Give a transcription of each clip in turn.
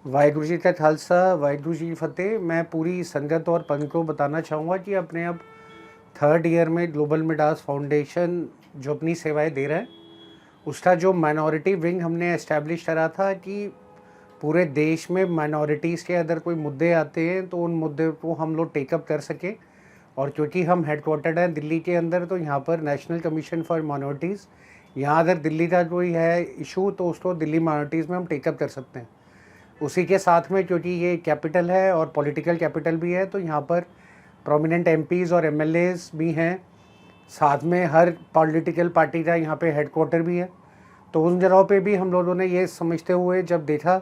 वाहिगुरु जी का खालसा, वाहिगुरु जी की फतेह। मैं पूरी संगत और पंथ को बताना चाहूँगा कि अपने अब थर्ड ईयर में ग्लोबल मिडास फाउंडेशन जो अपनी सेवाएं दे रहा है, उसका जो माइनॉरिटी विंग हमने एस्टैब्लिश करा था कि पूरे देश में माइनॉरिटीज़ के अगर कोई मुद्दे आते हैं तो उन मुद्दे को हम लोग टेकअप कर सकें। और क्योंकि हम हेडक्वार्टर्ड हैं दिल्ली के अंदर, तो यहाँ पर नेशनल कमीशन फॉर माइनॉरिटीज़, यहाँ अगर दिल्ली का कोई है इशू तो उसको दिल्ली माइनॉरिटीज़ में हम टेकअप कर सकते हैं। उसी के साथ में क्योंकि ये कैपिटल है और पॉलिटिकल कैपिटल भी है, तो यहाँ पर प्रोमिनेंट एमपीज़ और एमएलएज़ भी हैं। साथ में हर पॉलिटिकल पार्टी का यहाँ पे हेडक्वार्टर भी है। तो उन जगहों पे भी हम लोगों ने ये समझते हुए जब देखा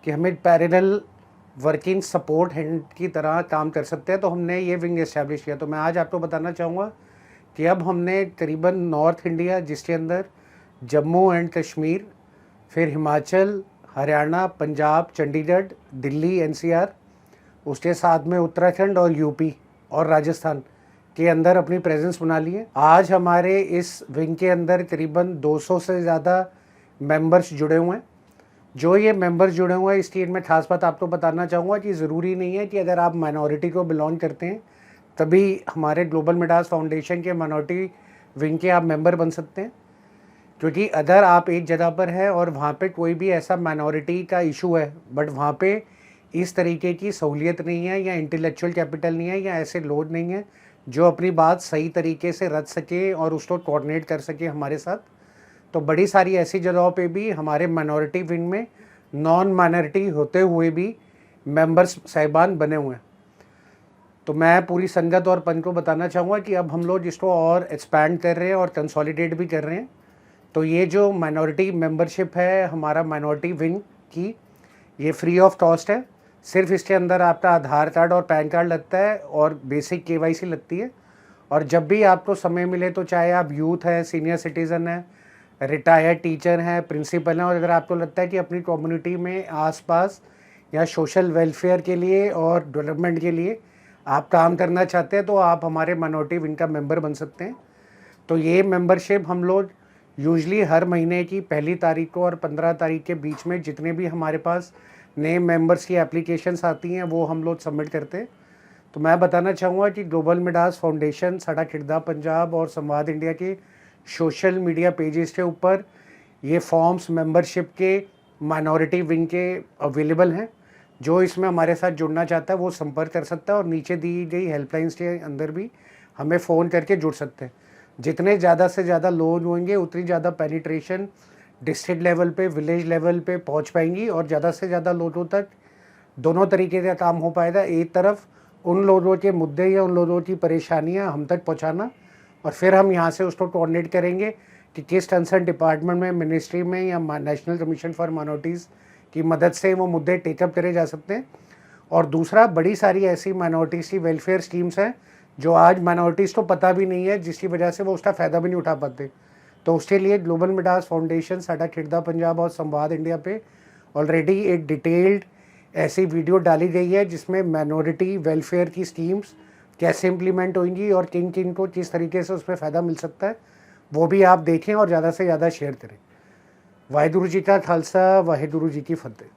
कि हमें पैरेलल वर्किंग सपोर्ट हैंड की तरह काम कर सकते हैं, तो हमने ये विंग इस्टेब्लिश किया। तो मैं आज आपको बताना चाहूँगा कि अब हमने करीबन नॉर्थ इंडिया, जिसके अंदर जम्मू एंड कश्मीर, फिर हिमाचल, हरियाणा, पंजाब, चंडीगढ़, दिल्ली एनसीआर, उसके साथ में उत्तराखंड और यूपी और राजस्थान के अंदर अपनी प्रेजेंस बना ली है। आज हमारे इस विंग के अंदर करीबन 200 से ज़्यादा मेंबर्स जुड़े हुए हैं। जो ये मेंबर्स जुड़े हुए हैं, इसकी मैं खास बात आपको बताना चाहूँगा कि ज़रूरी नहीं है कि अगर आप माइनॉरिटी को बिलोंग करते हैं तभी हमारे ग्लोबल मिडास फाउंडेशन के माइनॉरिटी विंग के आप मेंबर बन सकते हैं। क्योंकि अगर आप एक जगह पर हैं और वहाँ पे कोई भी ऐसा माइनॉरिटी का इशू है, बट वहाँ पे इस तरीके की सहूलियत नहीं है या इंटेलेक्चुअल कैपिटल नहीं है या ऐसे लोग नहीं है जो अपनी बात सही तरीके से रख सके और उसको कोऑर्डिनेट कर सके हमारे साथ, तो बड़ी सारी ऐसी जगहों पे भी हमारे माइनॉरिटी विंग में नॉन माइनॉरिटी होते हुए भी मेंबर्स साहिबान बने हुए हैं। तो मैं पूरी संगत और पंथ को बताना चाहूँगा कि अब हम लोग इसको और एक्सपैंड कर रहे हैं और कंसोलिडेट भी कर रहे हैं। तो ये जो माइनॉरिटी मेंबरशिप है हमारा माइनॉरिटी विंग की, ये फ्री ऑफ कॉस्ट है। सिर्फ इसके अंदर आपका आधार कार्ड और पैन कार्ड लगता है और बेसिक केवाईसी लगती है। और जब भी आपको समय मिले, तो चाहे आप यूथ हैं, सीनियर सिटीज़न हैं, रिटायर्ड टीचर हैं, प्रिंसिपल हैं, और अगर आपको लगता है कि अपनी कम्युनिटी में आसपास या सोशल वेलफेयर के लिए और डेवलपमेंट के लिए आप काम करना चाहते हैं, तो आप हमारे माइनॉरिटी विंग का मेंबर बन सकते हैं। तो ये मेंबरशिप हम लोग यूजली हर महीने की पहली तारीख को और 15 तारीख के बीच में जितने भी हमारे पास नए मेंबर्स की एप्लीकेशंस आती हैं वो हम लोग सबमिट करते हैं। तो मैं बताना चाहूँगा कि ग्लोबल मिडास फाउंडेशन, साडा खिड़दा पंजाब और संवाद इंडिया के सोशल मीडिया पेजेस के ऊपर ये फॉर्म्स मेंबरशिप के माइनॉरिटी विंग के अवेलेबल हैं। जो इसमें हमारे साथ जुड़ना चाहता है वो संपर्क कर सकता है और नीचे दी गई हेल्पलाइंस के अंदर भी हमें फ़ोन करके जुड़ सकते हैं। जितने ज़्यादा से ज़्यादा लोग होंगे उतनी ज़्यादा पेनिट्रेशन डिस्ट्रिक्ट लेवल पे, विलेज लेवल पे पहुंच पाएंगी और ज़्यादा से ज़्यादा लोगों तक दोनों तरीके का काम हो पाएगा। एक तरफ उन लोगों के मुद्दे या उन लोगों की परेशानियां हम तक पहुंचाना, और फिर हम यहाँ से उसको कोऑर्डिनेट करेंगे कि किस कंसर्न डिपार्टमेंट में, मिनिस्ट्री में या नेशनल कमीशन फॉर माइनॉरिटीज़ की मदद से वो मुद्दे टेकअप करे जा सकते हैं। और दूसरा, बड़ी सारी ऐसी माइनॉरिटीज़ की वेलफेयर स्कीम्स हैं जो आज माइनॉरिटीज़ को पता भी नहीं है, जिसकी वजह से वो उसका फ़ायदा भी नहीं उठा पाते। तो उसके लिए ग्लोबल मिडास फाउंडेशन, साडा खिड़दा पंजाब और संवाद इंडिया पे ऑलरेडी एक डिटेल्ड ऐसी वीडियो डाली गई है जिसमें माइनॉरिटी वेलफेयर की स्कीम्स कैसे इम्प्लीमेंट होंगी और किन किन को किस तरीके से उसमें फ़ायदा मिल सकता है, वो भी आप देखें और ज़्यादा से ज़्यादा शेयर करें। वाहिगुरु जी का खालसा, वाहिगुरु जी की फतेह।